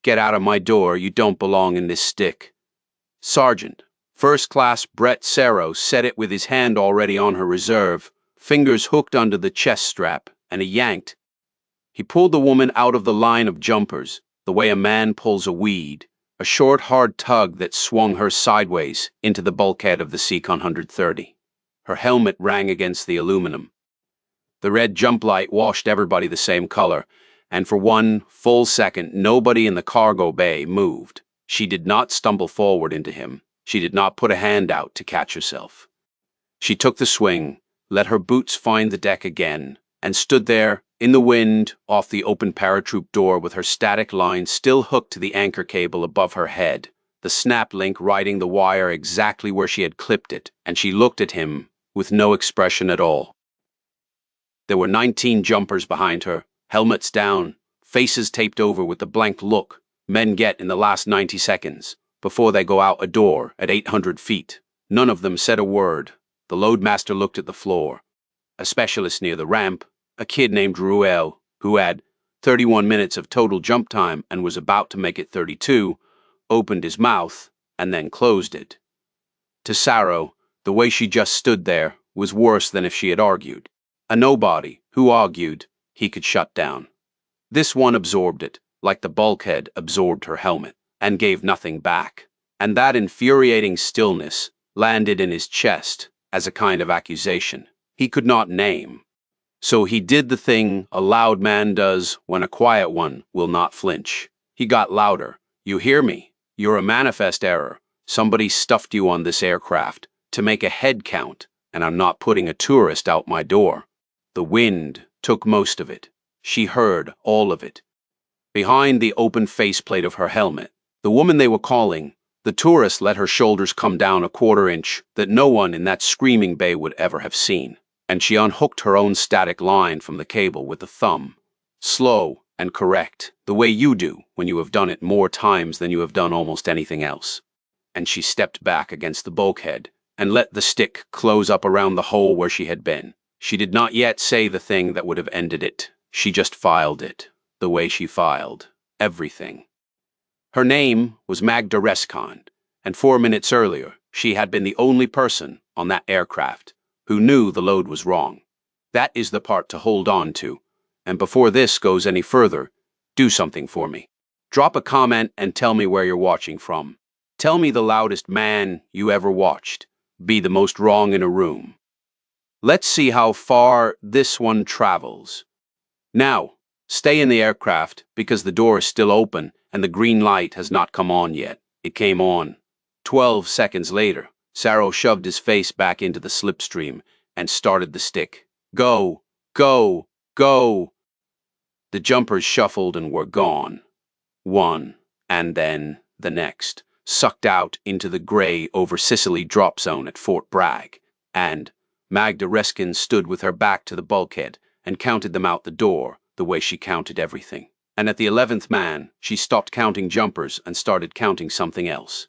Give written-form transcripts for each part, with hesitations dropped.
Get out of my door, you don't belong in this stick. Sergeant, First Class Brett Sarro said it with his hand already on her reserve, fingers hooked under the chest strap, and he yanked. He pulled the woman out of the line of jumpers, the way a man pulls a weed, a short, hard tug that swung her sideways into the bulkhead of the Seacon 130. Her helmet rang against the aluminum. The red jump light washed everybody the same color, and for one full second nobody in the cargo bay moved. She did not stumble forward into him. She did not put a hand out to catch herself. She took the swing, let her boots find the deck again, and stood there, in the wind, off the open paratroop door with her static line still hooked to the anchor cable above her head, the snap link riding the wire exactly where she had clipped it, and she looked at him with no expression at all. There were 19 jumpers behind her, helmets down, faces taped over with the blank look men get in the last 90 seconds, before they go out a door at 800 feet. None of them said a word. The loadmaster looked at the floor. A specialist near the ramp, a kid named Ruel, who had 31 minutes of total jump time and was about to make it 32, opened his mouth and then closed it. To Sarro, the way she just stood there was worse than if she had argued. A nobody who argued he could shut down. This one absorbed it, like the bulkhead absorbed her helmet, and gave nothing back. And that infuriating stillness landed in his chest as a kind of accusation he could not name. So he did the thing a loud man does when a quiet one will not flinch. He got louder. You hear me? You're a manifest error. Somebody stuffed you on this aircraft to make a head count, and I'm not putting a tourist out my door. The wind took most of it. She heard all of it. Behind the open faceplate of her helmet, the woman they were calling, the tourist let her shoulders come down a quarter-inch that no one in that screaming bay would ever have seen, and she unhooked her own static line from the cable with the thumb. Slow and correct, the way you do when you have done it more times than you have done almost anything else. And she stepped back against the bulkhead and let the stick close up around the hole where she had been. She did not yet say the thing that would have ended it. She just filed it, the way she filed everything. Her name was Magda Rescond, and 4 minutes earlier she had been the only person on that aircraft who knew the load was wrong. That is the part to hold on to, and before this goes any further, do something for me. Drop a comment and tell me where you're watching from. Tell me the loudest man you ever watched. Be the most wrong in a room. Let's see how far this one travels. Now, stay in the aircraft because the door is still open and the green light has not come on yet. It came on. 12 seconds later, Sarro shoved his face back into the slipstream and started the stick. Go, go, go. The jumpers shuffled and were gone. One, and then the next, sucked out into the gray over Sicily drop zone at Fort Bragg, and Magda Reskin stood with her back to the bulkhead and counted them out the door the way she counted everything. And at the 11th man, she stopped counting jumpers and started counting something else.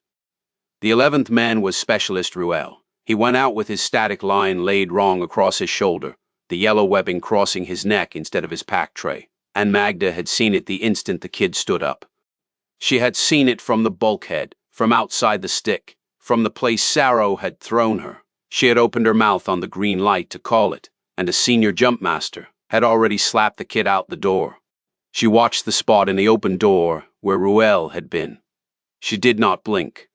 The 11th man was Specialist Ruel. He went out with his static line laid wrong across his shoulder, the yellow webbing crossing his neck instead of his pack tray, and Magda had seen it the instant the kid stood up. She had seen it from the bulkhead, from outside the stick, from the place Sarro had thrown her. She had opened her mouth on the green light to call it, and a senior Jumpmaster had already slapped the kid out the door. She watched the spot in the open door where Ruel had been. She did not blink.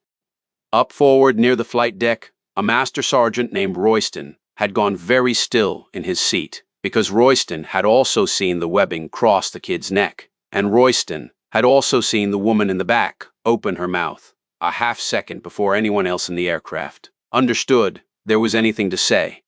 Up forward near the flight deck, a master sergeant named Royston had gone very still in his seat, because Royston had also seen the webbing cross the kid's neck, and Royston had also seen the woman in the back open her mouth a half-second before anyone else in the aircraft understood there was anything to say.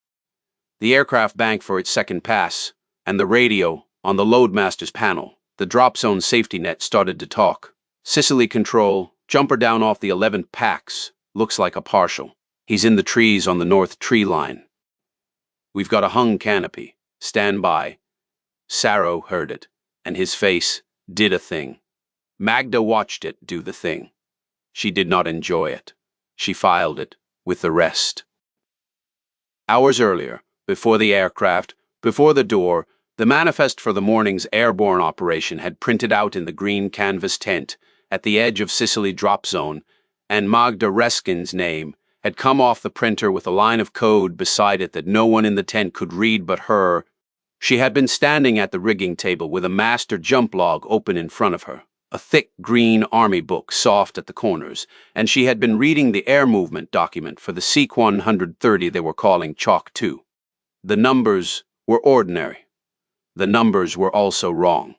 The aircraft banked for its second pass, and the radio on the loadmaster's panel, the drop zone safety net, started to talk. Sicily control, jumper down off the 11th PAX, looks like a partial. He's in the trees on the north tree line. We've got a hung canopy. Stand by. Sarro heard it, and his face did a thing. Magda watched it do the thing. She did not enjoy it. She filed it with the rest. Hours earlier, before the aircraft, before the door, the manifest for the morning's airborne operation had printed out in the green canvas tent, at the edge of Sicily drop zone, and Magda Reskin's name had come off the printer with a line of code beside it that no one in the tent could read but her. She had been standing at the rigging table with a master jump log open in front of her, a thick green army book soft at the corners, and she had been reading the air movement document for the Seq 130 they were calling Chalk 2. The numbers were ordinary. The numbers were also wrong.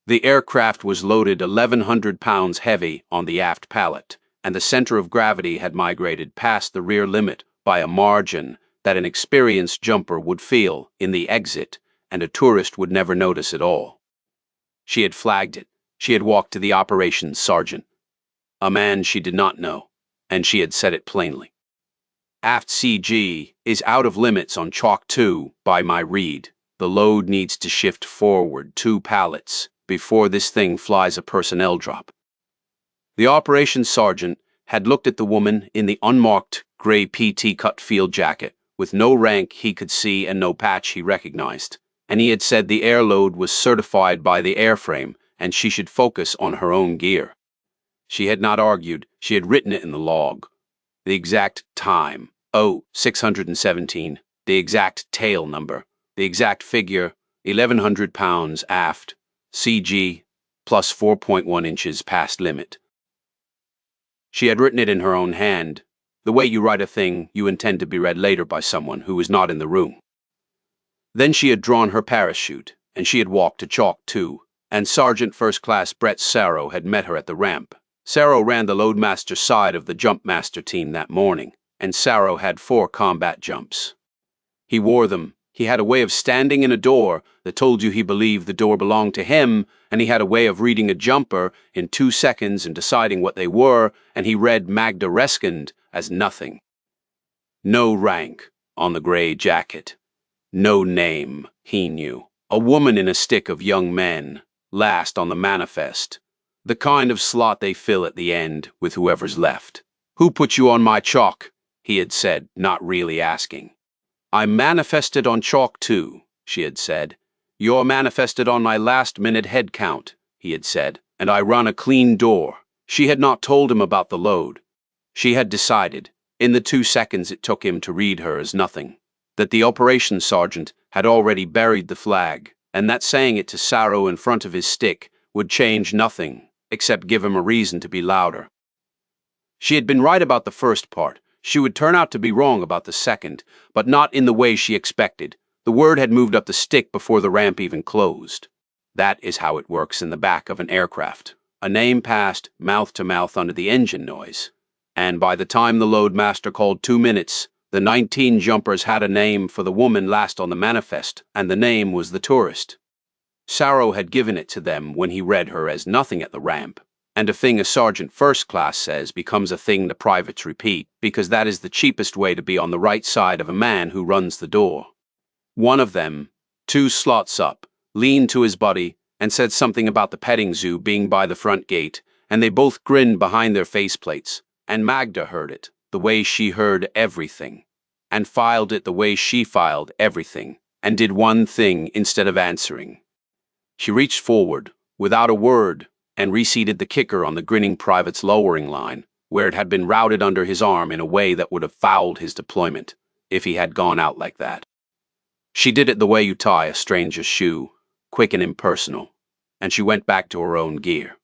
The aircraft was loaded 1,100 pounds heavy on the aft pallet, and the center of gravity had migrated past the rear limit by a margin that an experienced jumper would feel in the exit and a tourist would never notice at all. She had flagged it. She had walked to the operations sergeant, a man she did not know, and she had said it plainly. Aft CG is out of limits on Chalk 2 by my read. The load needs to shift forward 2 pallets before this thing flies a personnel drop. The operations sergeant had looked at the woman in the unmarked gray PT cut field jacket, with no rank he could see and no patch he recognized, and he had said the air load was certified by the airframe and she should focus on her own gear. She had not argued, she had written it in the log. The exact time, 0617, the exact tail number, the exact figure, 1,100 pounds aft, CG, plus 4.1 inches past limit. She had written it in her own hand, the way you write a thing you intend to be read later by someone who is not in the room. Then she had drawn her parachute, and she had walked to Chalk 2, and Sergeant First Class Brett Sarrow had met her at the ramp. Sarrow ran the Loadmaster side of the Jumpmaster team that morning, and Sarrow had 4 combat jumps. He wore them. He had a way of standing in a door that told you he believed the door belonged to him, and he had a way of reading a jumper in 2 seconds and deciding what they were, and he read Magda Reskind as nothing. No rank on the gray jacket. No name, he knew. A woman in a stick of young men, last on the manifest. The kind of slot they fill at the end with whoever's left. Who put you on my chalk? He had said, not really asking. I manifested on Chalk 2, she had said. You're manifested on my last-minute head count, he had said, and I run a clean door. She had not told him about the load. She had decided, in the 2 seconds it took him to read her as nothing, that the operations sergeant had already buried the flag, and that saying it to Sarrow in front of his stick would change nothing, except give him a reason to be louder. She had been right about the first part. She would turn out to be wrong about the second, but not in the way she expected. The word had moved up the stick before the ramp even closed. That is how it works in the back of an aircraft. A name passed mouth to mouth under the engine noise. And by the time the Loadmaster called 2 minutes, the 19 jumpers had a name for the woman last on the manifest, and the name was the tourist. Sarrow had given it to them when he read her as nothing at the ramp. And a thing a sergeant first class says becomes a thing the privates repeat, because that is the cheapest way to be on the right side of a man who runs the door. One of them, 2 slots up, leaned to his buddy and said something about the petting zoo being by the front gate, and they both grinned behind their faceplates, and Magda heard it, the way she heard everything, and filed it the way she filed everything, and did one thing instead of answering. She reached forward, without a word, and reseated the kicker on the grinning private's lowering line, where it had been routed under his arm in a way that would have fouled his deployment, if he had gone out like that. She did it the way you tie a stranger's shoe, quick and impersonal, and she went back to her own gear.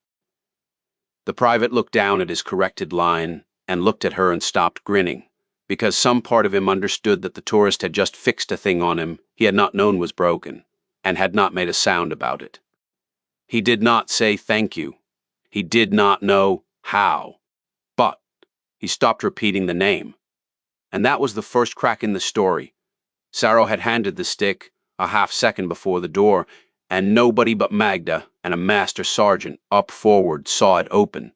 The private looked down at his corrected line, and looked at her and stopped grinning, because some part of him understood that the tourist had just fixed a thing on him he had not known was broken, and had not made a sound about it. He did not say thank you. He did not know how. But he stopped repeating the name. And that was the first crack in the story. Sarrow had handed the stick a half-second before the door, and nobody but Magda and a master sergeant up forward saw it open.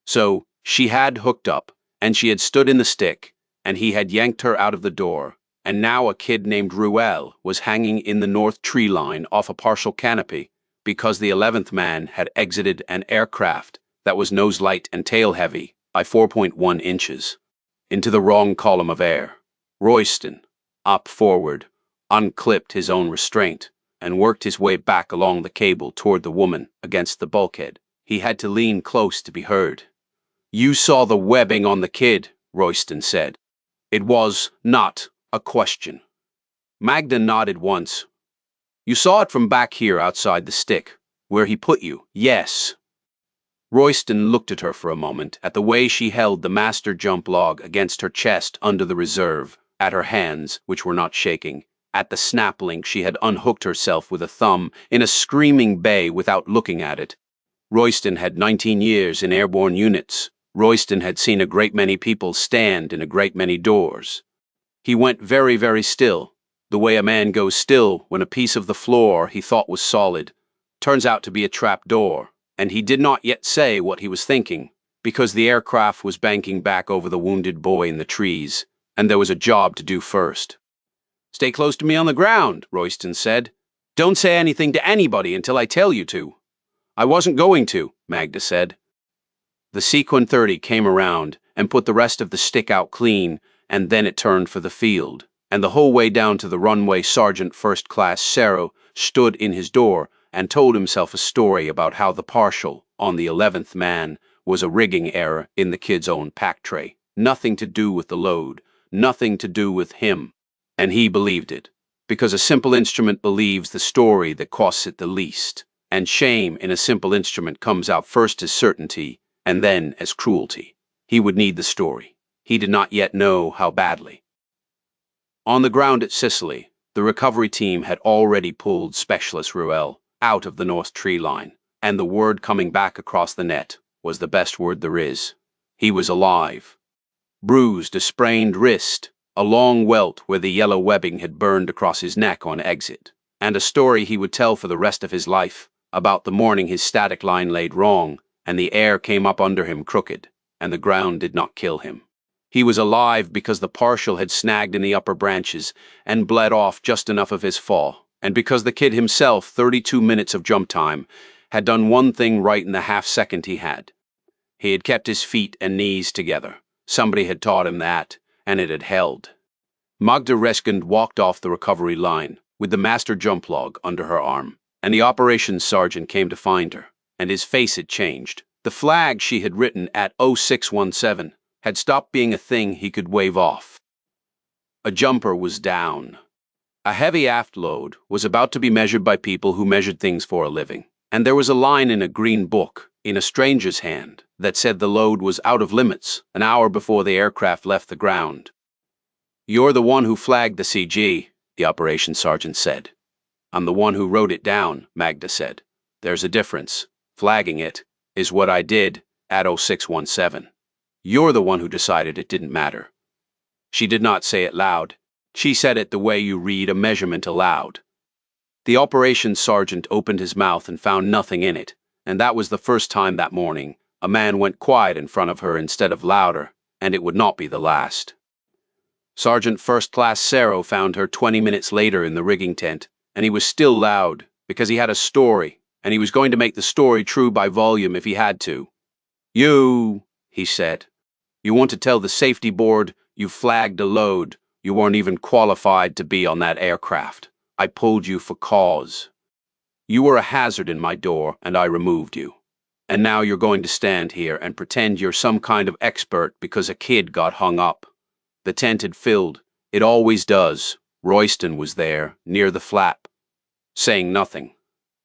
So she had hooked up, and she had stood in the stick, and he had yanked her out of the door, and now a kid named Ruel was hanging in the north tree line off a partial canopy, because the 11th man had exited an aircraft that was nose light and tail heavy by 4.1 inches into the wrong column of air. Royston, up forward, unclipped his own restraint and worked his way back along the cable toward the woman against the bulkhead. He had to lean close to be heard. "You saw the webbing on the kid," Royston said. It was not a question. Magda nodded once. "You saw it from back here outside the stick, where he put you, yes." Royston looked at her for a moment, at the way she held the master jump log against her chest under the reserve, at her hands, which were not shaking, at the snap link she had unhooked herself with a thumb in a screaming bay without looking at it. Royston had 19 years in airborne units. Royston had seen a great many people stand in a great many doors. He went very, very still, the way a man goes still when a piece of the floor he thought was solid turns out to be a trap door, and he did not yet say what he was thinking, because the aircraft was banking back over the wounded boy in the trees, and there was a job to do first. "Stay close to me on the ground," Royston said. "Don't say anything to anybody until I tell you to." "I wasn't going to," Magda said. The Sequin 30 came around and put the rest of the stick out clean, and then it turned for the field, and the whole way down to the runway Sergeant First Class Cerro stood in his door and told himself a story about how the partial on the 11th man was a rigging error in the kid's own pack tray. Nothing to do with the load, nothing to do with him. And he believed it, because a simple instrument believes the story that costs it the least, and shame in a simple instrument comes out first as certainty and then as cruelty. He would need the story. He did not yet know how badly. On the ground at Sicily, the recovery team had already pulled Specialist Ruel out of the north tree line, and the word coming back across the net was the best word there is. He was alive. Bruised, a sprained wrist, a long welt where the yellow webbing had burned across his neck on exit, and a story he would tell for the rest of his life about the morning his static line laid wrong, and the air came up under him crooked, and the ground did not kill him. He was alive because the partial had snagged in the upper branches and bled off just enough of his fall, and because the kid himself, 32 minutes of jump time, had done one thing right in the half second he had. He had kept his feet and knees together. Somebody had taught him that, and it had held. Magda Reskind walked off the recovery line with the master jump log under her arm, and the operations sergeant came to find her, and his face had changed. The flag she had written at 0617 had stopped being a thing he could wave off. A jumper was down. A heavy aft load was about to be measured by people who measured things for a living, and there was a line in a green book, in a stranger's hand, that said the load was out of limits an hour before the aircraft left the ground. "You're the one who flagged the CG," the operations sergeant said. "I'm the one who wrote it down," Magda said. "There's a difference. Flagging it is what I did at 0617. You're the one who decided it didn't matter." She did not say it loud. She said it the way you read a measurement aloud. The operations sergeant opened his mouth and found nothing in it, and that was the first time that morning a man went quiet in front of her instead of louder, and it would not be the last. Sergeant First Class Cerro found her 20 minutes later in the rigging tent, and he was still loud, because he had a story, and he was going to make the story true by volume if he had to. "You," he said, "you want to tell the safety board you flagged a load. You weren't even qualified to be on that aircraft. I pulled you for cause. You were a hazard in my door, and I removed you. And now you're going to stand here and pretend you're some kind of expert because a kid got hung up." The tent had filled. It always does. Royston was there, near the flap, saying nothing.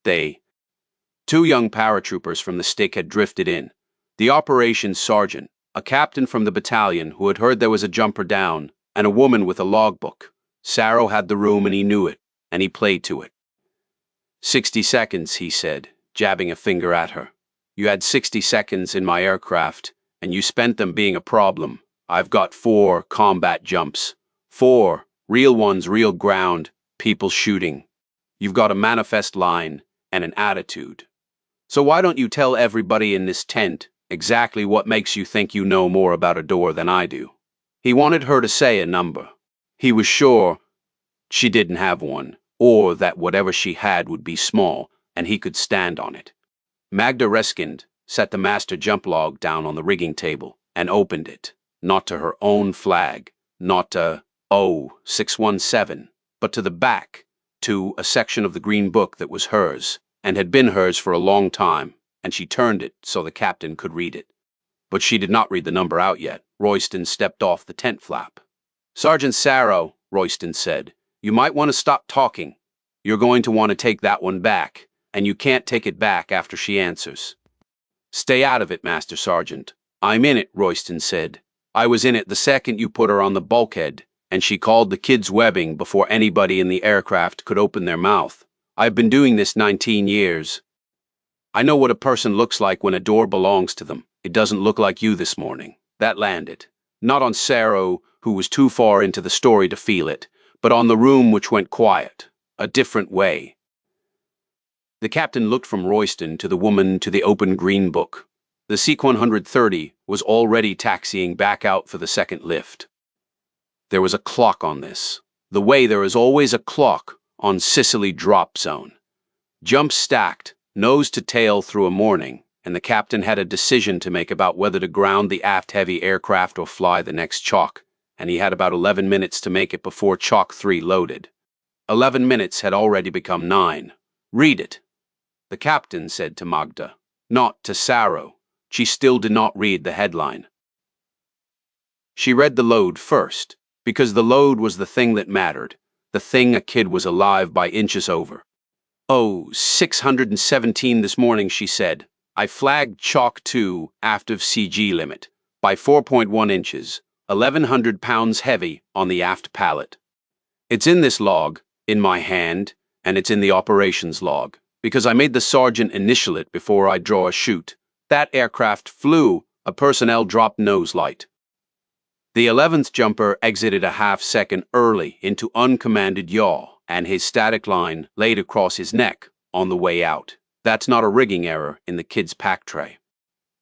Two young paratroopers from the stick had drifted in. The operations sergeant, a captain from the battalion who had heard there was a jumper down, and a woman with a logbook. Sarro had the room and he knew it, and he played to it. 60 seconds, he said, jabbing a finger at her. "You had 60 seconds in my aircraft, and you spent them being a problem. I've got 4 combat jumps. 4 real ones, real ground, people shooting. You've got a manifest line and an attitude. So why don't you tell everybody in this tent exactly what makes you think you know more about a door than I do?" He wanted her to say a number. He was sure she didn't have one, or that whatever she had would be small, and he could stand on it. Magda Reskind set the master jump log down on the rigging table and opened it, not to her own flag, not to 0617, but to the back, to a section of the green book that was hers, and had been hers for a long time, and she turned it so the captain could read it. But she did not read the number out yet. Royston stepped off the tent flap. "Sergeant Sarrow," Royston said, "you might want to stop talking. You're going to want to take that one back, and you can't take it back after she answers." "Stay out of it, Master Sergeant." "I'm in it," Royston said. "I was in it the second you put her on the bulkhead, and she called the kids webbing before anybody in the aircraft could open their mouth. I've been doing this 19 years. I know what a person looks like when a door belongs to them. It doesn't look like you this morning." That landed. Not on Sarrow, who was too far into the story to feel it, but on the room, which went quiet. A different way. The captain looked from Royston to the woman to the open green book. The Seek 130 was already taxiing back out for the second lift. There was a clock on this, the way there is always a clock on Sicily drop zone. Jump stacked, nose to tail through a morning, and the captain had a decision to make about whether to ground the aft-heavy aircraft or fly the next chalk, and he had about 11 minutes to make it before Chalk 3 loaded. 11 minutes had already become 9. "Read it," the captain said to Magda, not to Sarrow. She still did not read the headline. She read the load first, because the load was the thing that mattered, the thing a kid was alive by inches over. "Oh, 617 this morning," she said. "I flagged Chalk 2 aft of CG limit, by 4.1 inches, 1,100 pounds heavy on the aft pallet. It's in this log, in my hand, and it's in the operations log, because I made the sergeant initial it before I draw a chute. That aircraft flew, a personnel drop nose light. The 11th jumper exited a half-second early into uncommanded yaw, and his static line laid across his neck on the way out. That's not a rigging error in the kid's pack tray.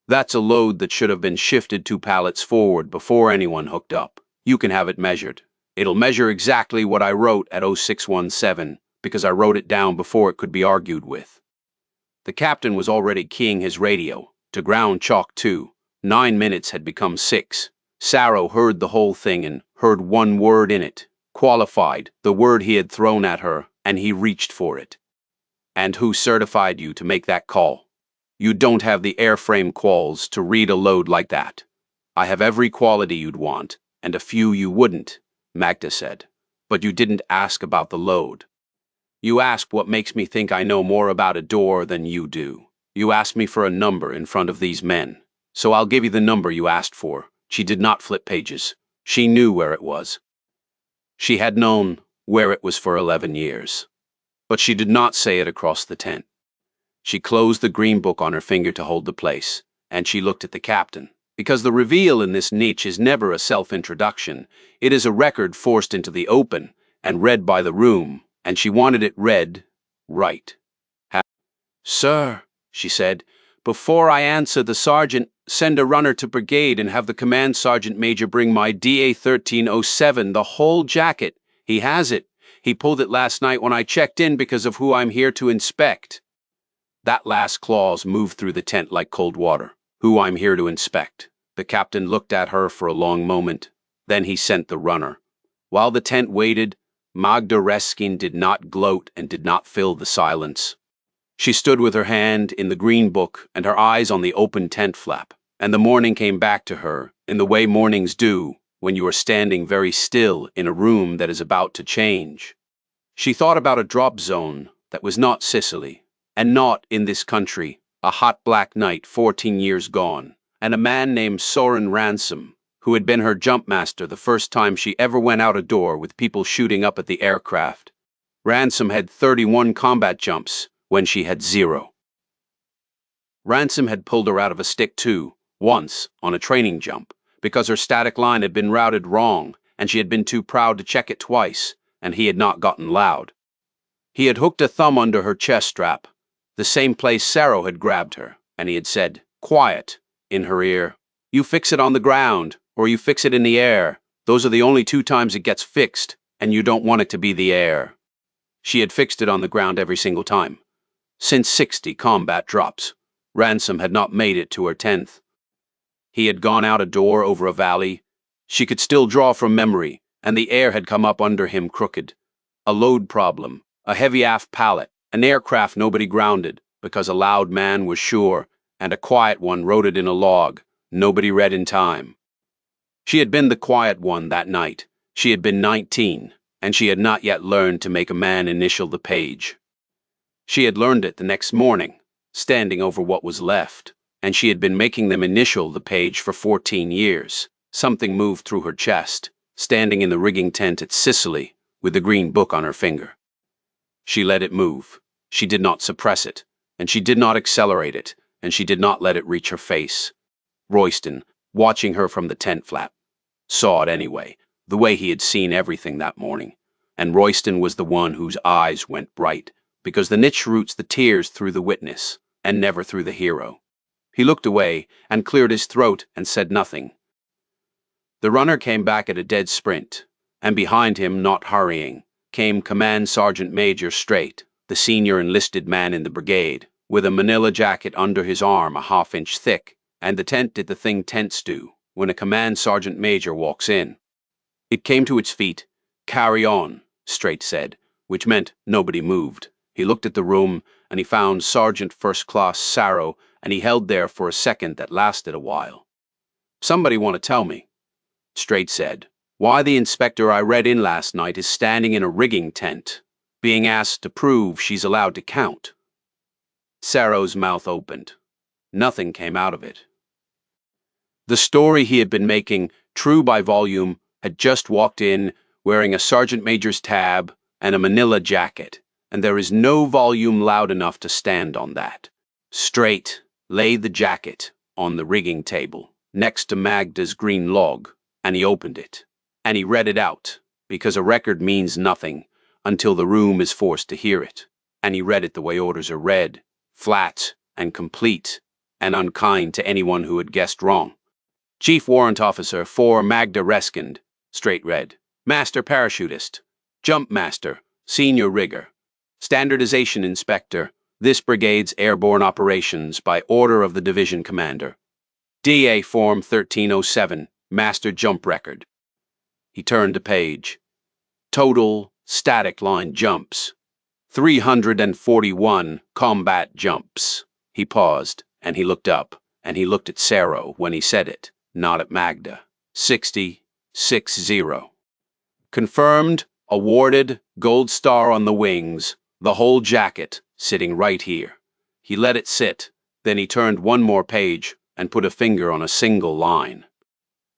That's a load that should have been shifted 2 pallets forward before anyone hooked up. You can have it measured. It'll measure exactly what I wrote at 0617, because I wrote it down before it could be argued with." The captain was already keying his radio to ground Chalk 2. 9 minutes had become 6. Sarrow heard the whole thing and heard one word in it, qualified, the word he had thrown at her, and he reached for it. "And who certified you to make that call? You don't have the airframe quals to read a load like that. I have every quality you'd want, and a few you wouldn't," Magda said. "But you didn't ask about the load. You asked what makes me think I know more about a door than you do. You asked me for a number in front of these men. So I'll give you the number you asked for." She did not flip pages. She knew where it was. She had known where it was for 11 years. But she did not say it across the tent. She closed the green book on her finger to hold the place, and she looked at the captain. Because the reveal in this niche is never a self-introduction. It is a record forced into the open and read by the room, and she wanted it read right. "Sir," she said, "before I answer the sergeant, send a runner to brigade and have the command sergeant major bring my DA 1307, the whole jacket. He has it. He pulled it last night when I checked in because of who I'm here to inspect." That last clause moved through the tent like cold water. "Who I'm here to inspect." The captain looked at her for a long moment. Then he sent the runner. While the tent waited, Magda Reskin did not gloat and did not fill the silence. She stood with her hand in the green book and her eyes on the open tent flap, and the morning came back to her in the way mornings do when you are standing very still in a room that is about to change. She thought about a drop zone that was not Sicily, and not in this country, a hot black night 14 years gone, and a man named Soren Ransom, who had been her jumpmaster the first time she ever went out a door with people shooting up at the aircraft. Ransom had 31 combat jumps when she had 0. Ransom had pulled her out of a stick too, once, on a training jump, because her static line had been routed wrong, and she had been too proud to check it twice, and he had not gotten loud. He had hooked a thumb under her chest strap, the same place Sarrow had grabbed her, and he had said, "Quiet," in her ear. "You fix it on the ground, or you fix it in the air. Those are the only 2 times it gets fixed, and you don't want it to be the air." She had fixed it on the ground every single time. Since 60 combat drops, Ransom had not made it to her 10th. He had gone out a door over a valley. She could still draw from memory, and the air had come up under him crooked. A load problem, a heavy aft pallet, an aircraft nobody grounded, because a loud man was sure, and a quiet one wrote it in a log. Nobody read in time. She had been the quiet one that night. She had been 19, and she had not yet learned to make a man initial the page. She had learned it the next morning, standing over what was left, and she had been making them initial the page for 14 years. Something moved through her chest, standing in the rigging tent at Sicily, with the green book on her finger. She let it move. She did not suppress it, and she did not accelerate it, and she did not let it reach her face. Royston, watching her from the tent flap, saw it anyway, the way he had seen everything that morning. And Royston was the one whose eyes went bright, because the niche roots the tears through the witness, and never through the hero. He looked away, and cleared his throat, and said nothing. The runner came back at a dead sprint, and behind him, not hurrying, came Command Sergeant Major Straight, the senior enlisted man in the brigade, with a manila jacket under his arm a half-inch thick, and the tent did the thing tents do when a Command Sergeant Major walks in. It came to its feet. "Carry on," Straight said, which meant nobody moved. He looked at the room, and he found Sergeant First Class Sarrow, and he held there for a second that lasted a while. "Somebody want to tell me," Straight said, "why the inspector I read in last night is standing in a rigging tent, being asked to prove she's allowed to count?" Sarrow's mouth opened. Nothing came out of it. The story he had been making, true by volume, had just walked in, wearing a sergeant major's tab and a manila jacket, and there is no volume loud enough to stand on that. Straight laid the jacket on the rigging table, next to Magda's green log, and he opened it, and he read it out, because a record means nothing until the room is forced to hear it, and he read it the way orders are read, flat and complete, and unkind to anyone who had guessed wrong. "Chief Warrant Officer for Magda Reskind," Straight read. "Master Parachutist. Jumpmaster. Senior Rigger. Standardization Inspector. This Brigade's Airborne Operations by order of the Division Commander. DA Form 1307. Master Jump Record." He turned a page. Total static line jumps. 341 combat jumps. He paused, and he looked up, and he looked at Sarrow when he said it, not at Magda. 60. Confirmed, awarded, gold star on the wings, the whole jacket, sitting right here. He let it sit, then he turned one more page and put a finger on a single line.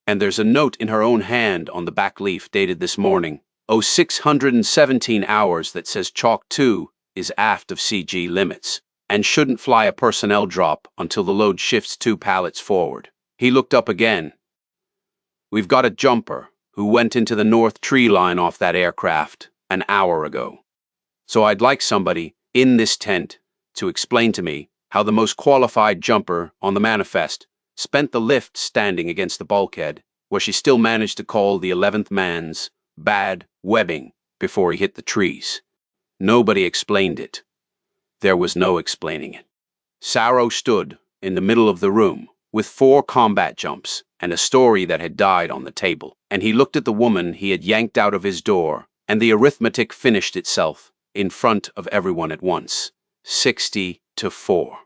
"And there's a note in her own hand on the back leaf dated this morning, 0617 hours, that says Chalk 2 is aft of CG limits, and shouldn't fly a personnel drop until the load shifts 2 pallets forward." He looked up again. "We've got a jumper who went into the north tree line off that aircraft an hour ago. So I'd like somebody in this tent to explain to me how the most qualified jumper on the manifest spent the lift standing against the bulkhead, where she still managed to call the 11th man's bad webbing before he hit the trees. Nobody explained it. There was no explaining it. Sarrow stood in the middle of the room with 4 combat jumps and a story that had died on the table, and he looked at the woman he had yanked out of his door, and the arithmetic finished itself in front of everyone at once. 60 to 4.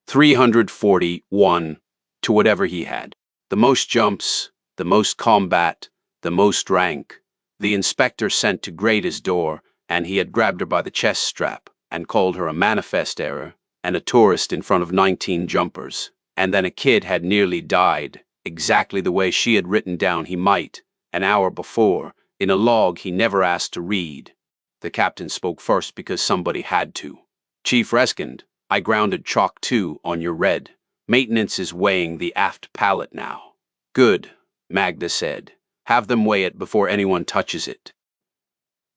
341 to whatever he had. The most jumps, the most combat, the most rank. The inspector sent to grade his door, and he had grabbed her by the chest strap and called her a manifest error and a tourist in front of 19 jumpers. And then a kid had nearly died, exactly the way she had written down he might, an hour before, in a log he never asked to read. The captain spoke first because somebody had to. "Chief Reskind, I grounded Chalk 2 on your red. Maintenance is weighing the aft pallet now." "Good," Magda said. "Have them weigh it before anyone touches it.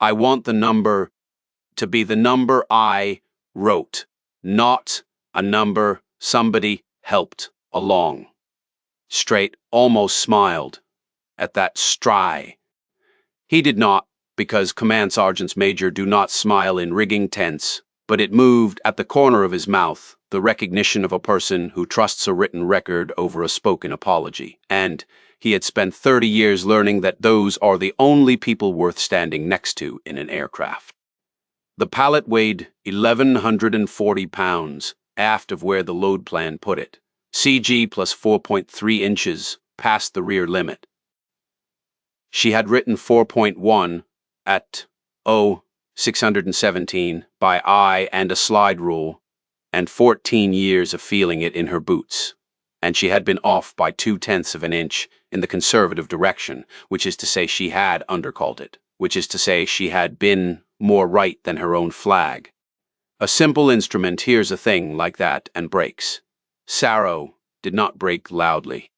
I want the number to be the number I wrote, not a number somebody helped along." Straight almost smiled at that stry. He did not, because command sergeants major do not smile in rigging tents, but it moved at the corner of his mouth, the recognition of a person who trusts a written record over a spoken apology, and he had spent 30 years learning that those are the only people worth standing next to in an aircraft. The pallet weighed 1,140 pounds, aft of where the load plan put it. CG plus 4.3 inches past the rear limit. She had written 4.1 at 617 by eye and a slide rule, and 14 years of feeling it in her boots. And she had been off by 0.2 of an inch in the conservative direction, which is to say she had undercalled it, which is to say she had been more right than her own flag. A simple instrument hears a thing like that and breaks. Sarrow did not break loudly.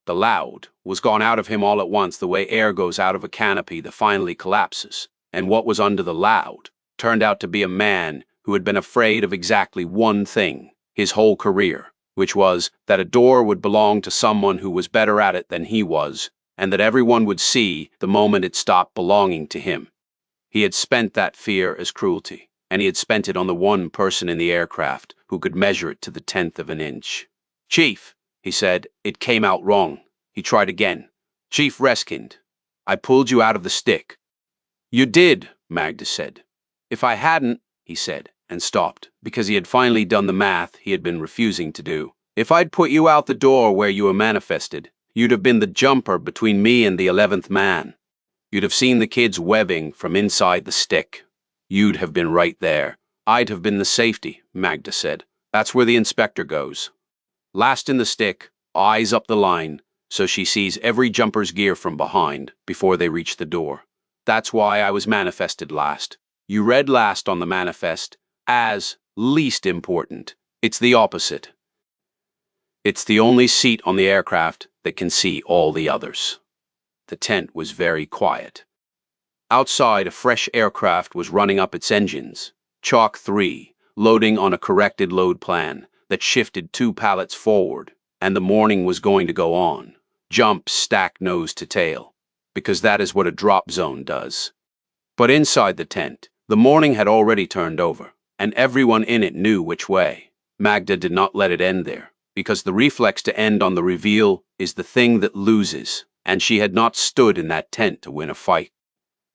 The loud was gone out of him all at once, the way air goes out of a canopy that finally collapses, and what was under the loud turned out to be a man who had been afraid of exactly one thing his whole career, which was that a door would belong to someone who was better at it than he was, and that everyone would see the moment it stopped belonging to him. He had spent that fear as cruelty, and he had spent it on the one person in the aircraft who could measure it to the 10th of an inch. "Chief," he said, "it came out wrong." He tried again. "Chief Reskind, I pulled you out of the stick." "You did," Magda said. "If I hadn't," he said, and stopped, because he had finally done the math he had been refusing to do. "If I'd put you out the door where you were manifested, you'd have been the jumper between me and the 11th man. You'd have seen the kids webbing from inside the stick. You'd have been right there. I'd have been the safety," Magda said. "That's where the inspector goes. Last in the stick, eyes up the line, so she sees every jumper's gear from behind before they reach the door. That's why I was manifested last. You read last on the manifest as least important. It's the opposite. It's the only seat on the aircraft that can see all the others." The tent was very quiet. Outside, a fresh aircraft was running up its engines, Chalk 3, loading on a corrected load plan that shifted 2 pallets forward, and the morning was going to go on. Jump stacked nose to tail, because that is what a drop zone does. But inside the tent, the morning had already turned over, and everyone in it knew which way. Magda did not let it end there, because the reflex to end on the reveal is the thing that loses, and she had not stood in that tent to win a fight.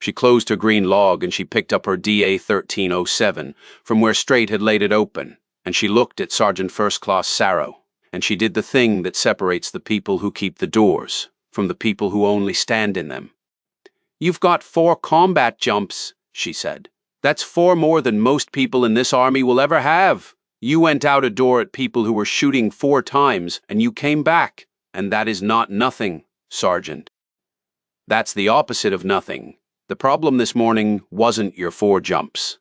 She closed her green log and she picked up her DA 1307 from where Straight had laid it open, and she looked at Sergeant First Class Sarrow. And she did the thing that separates the people who keep the doors from the people who only stand in them. "You've got 4 combat jumps," she said. "That's 4 more than most people in this army will ever have. You went out a door at people who were shooting 4 times, and you came back. And that is not nothing, Sergeant. That's the opposite of nothing. The problem this morning wasn't your 4 jumps.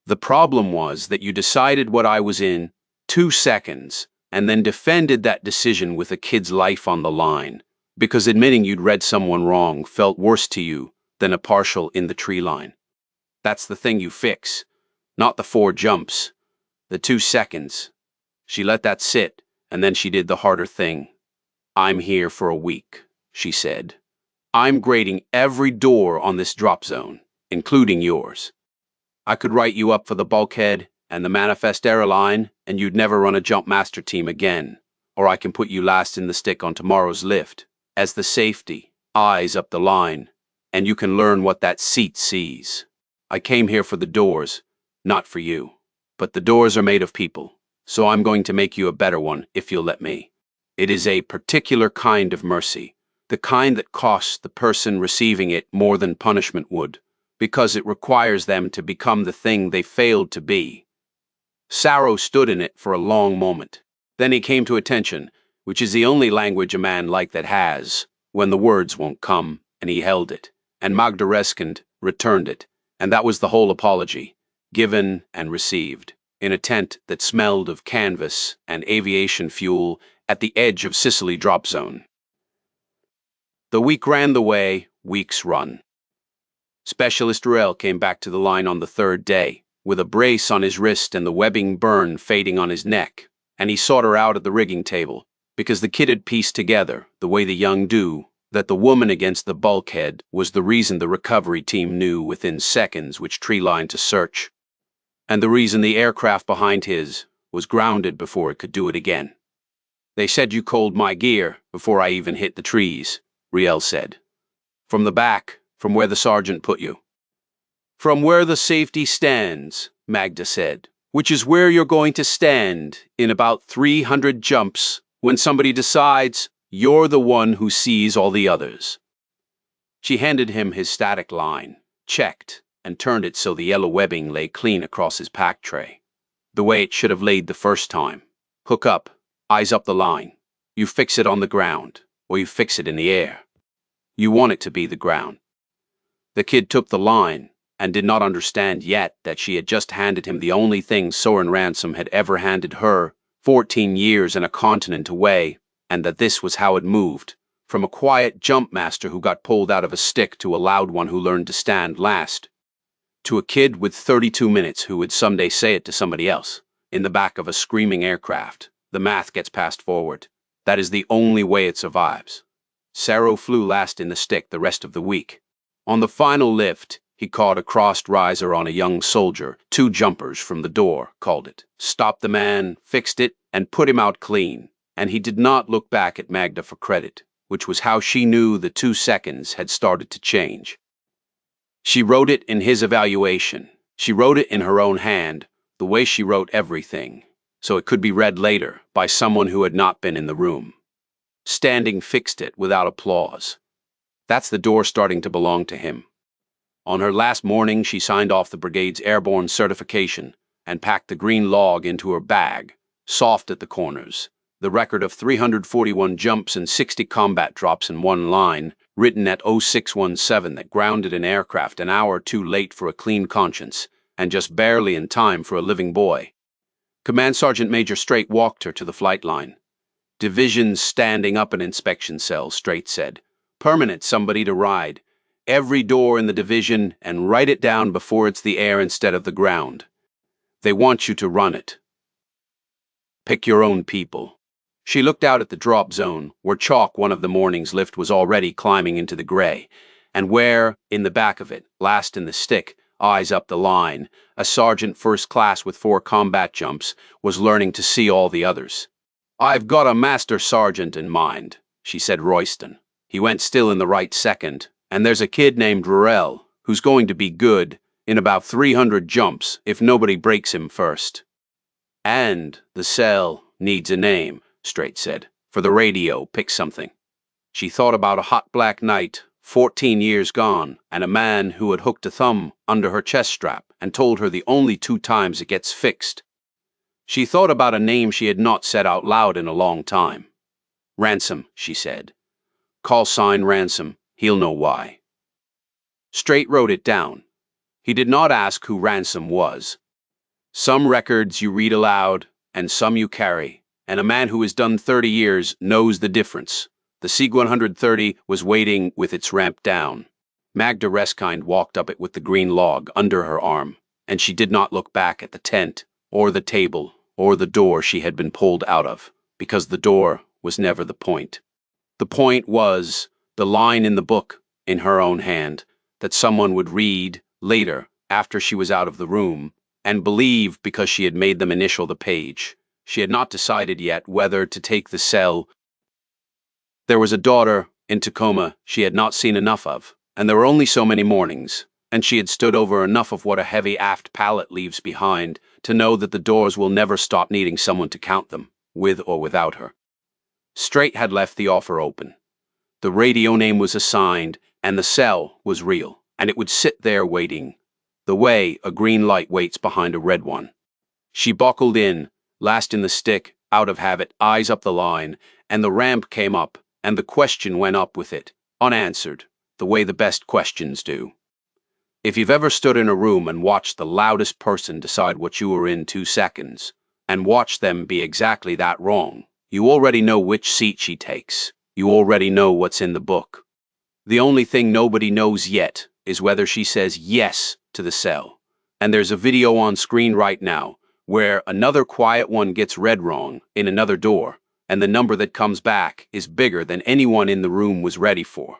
The problem was that you decided what I was in 2 seconds, and then defended that decision with a kid's life on the line, because admitting you'd read someone wrong felt worse to you than a partial in the tree line. That's the thing you fix, not the 4 jumps, the 2 seconds. She let that sit, and then she did the harder thing. "I'm here for a week," she said. "I'm grading every door on this drop zone, including yours. I could write you up for the bulkhead and the manifest airline, and you'd never run a Jumpmaster team again. Or I can put you last in the stick on tomorrow's lift, as the safety, eyes up the line, and you can learn what that seat sees. I came here for the doors, not for you. But the doors are made of people, so I'm going to make you a better one if you'll let me. It is a particular kind of mercy, the kind that costs the person receiving it more than punishment would, because it requires them to become the thing they failed to be." Sarrow stood in it for a long moment. Then he came to attention, which is the only language a man like that has, when the words won't come, and he held it, and Magda Reskind returned it, and that was the whole apology, given and received, in a tent that smelled of canvas and aviation fuel at the edge of Sicily drop zone. The week ran the way weeks run. Specialist Ruel came back to the line on the 3rd day, with a brace on his wrist and the webbing burn fading on his neck, and he sought her out at the rigging table, because the kid had pieced together, the way the young do, that the woman against the bulkhead was the reason the recovery team knew within seconds which tree line to search, and the reason the aircraft behind his was grounded before it could do it again. "They said you cold my gear before I even hit the trees," Riel said. "From the back, from where the sergeant put you." "From where the safety stands," Magda said. which is where you're going to stand in about 300 jumps when somebody decides you're the one who sees all the others. She handed him his static line, checked, and turned it so the yellow webbing lay clean across his pack tray, the way it should have laid the first time. Hook up, eyes up the line. You fix it on the ground, or you fix it in the air. You want it to be the ground. The kid took the line and did not understand yet that she had just handed him the only thing Soren Ransom had ever handed her, 14 years and a continent away, and that this was how it moved, from a quiet Jumpmaster who got pulled out of a stick to a loud one who learned to stand last, to a kid with 32 minutes who would someday say it to somebody else, in the back of a screaming aircraft. The math gets passed forward. That is the only way it survives. Saro flew last in the stick the rest of the week. On the final lift, he caught a crossed riser on a young soldier, 2 jumpers from the door, called it, stopped the man, fixed it, and put him out clean, and he did not look back at Magda for credit, which was how she knew the 2 seconds had started to change. She wrote it in his evaluation. She wrote it in her own hand, the way she wrote everything, so it could be read later by someone who had not been in the room. Standing fixed it without applause. That's the door starting to belong to him. On her last morning, she signed off the brigade's airborne certification and packed the green log into her bag, soft at the corners. The record of 341 jumps and 60 combat drops in one line, written at 0617 that grounded an aircraft an hour too late for a clean conscience, and just barely in time for a living boy. Command Sergeant Major Straight walked her to the flight line. Division's standing up an inspection cell, Straight said. Permanent somebody to ride. Every door in the division, and write it down before it's the air instead of the ground. They want you to run it. Pick your own people. She looked out at the drop zone, where chalk one of the morning's lift was already climbing into the gray, and where, in the back of it, last in the stick, eyes up the line, a sergeant first class with 4 combat jumps was learning to see all the others. I've got a master sergeant in mind, she said Royston. He went still in the right second, and there's a kid named Rurel who's going to be good in about 300 jumps if nobody breaks him first. And the cell needs a name, Straight said. For the radio, pick something. She thought about a hot black night, 14 years gone, and a man who had hooked a thumb under her chest strap and told her the only 2 times it gets fixed. She thought about a name she had not said out loud in a long time. Ransom, she said. Call sign Ransom, he'll know why. Straight wrote it down. He did not ask who Ransom was. Some records you read aloud, and some you carry, and a man who has done 30 years knows the difference. The Sieg 130 was waiting with its ramp down. Magda Reskind walked up it with the green log under her arm, and she did not look back at the tent, or the table, or the door she had been pulled out of, because the door was never the point. The point was the line in the book, in her own hand, that someone would read later, after she was out of the room, and believe because she had made them initial the page. She had not decided yet whether to take the cell. There was a daughter in Tacoma she had not seen enough of, and there were only so many mornings, and she had stood over enough of what a heavy aft pallet leaves behind to know that the doors will never stop needing someone to count them, with or without her. Straight had left the offer open. The radio name was assigned, and the cell was real, and it would sit there waiting, the way a green light waits behind a red one. She buckled in, last in the stick, out of habit, eyes up the line, and the ramp came up, and the question went up with it, unanswered, the way the best questions do. If you've ever stood in a room and watched the loudest person decide what you were in 2 seconds, and watched them be exactly that wrong, you already know which seat she takes. You already know what's in the book. The only thing nobody knows yet is whether she says yes to the cell. And there's a video on screen right now where another quiet one gets read wrong in another door, and the number that comes back is bigger than anyone in the room was ready for.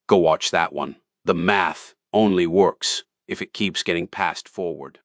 Go watch that one. The math only works if it keeps getting passed forward.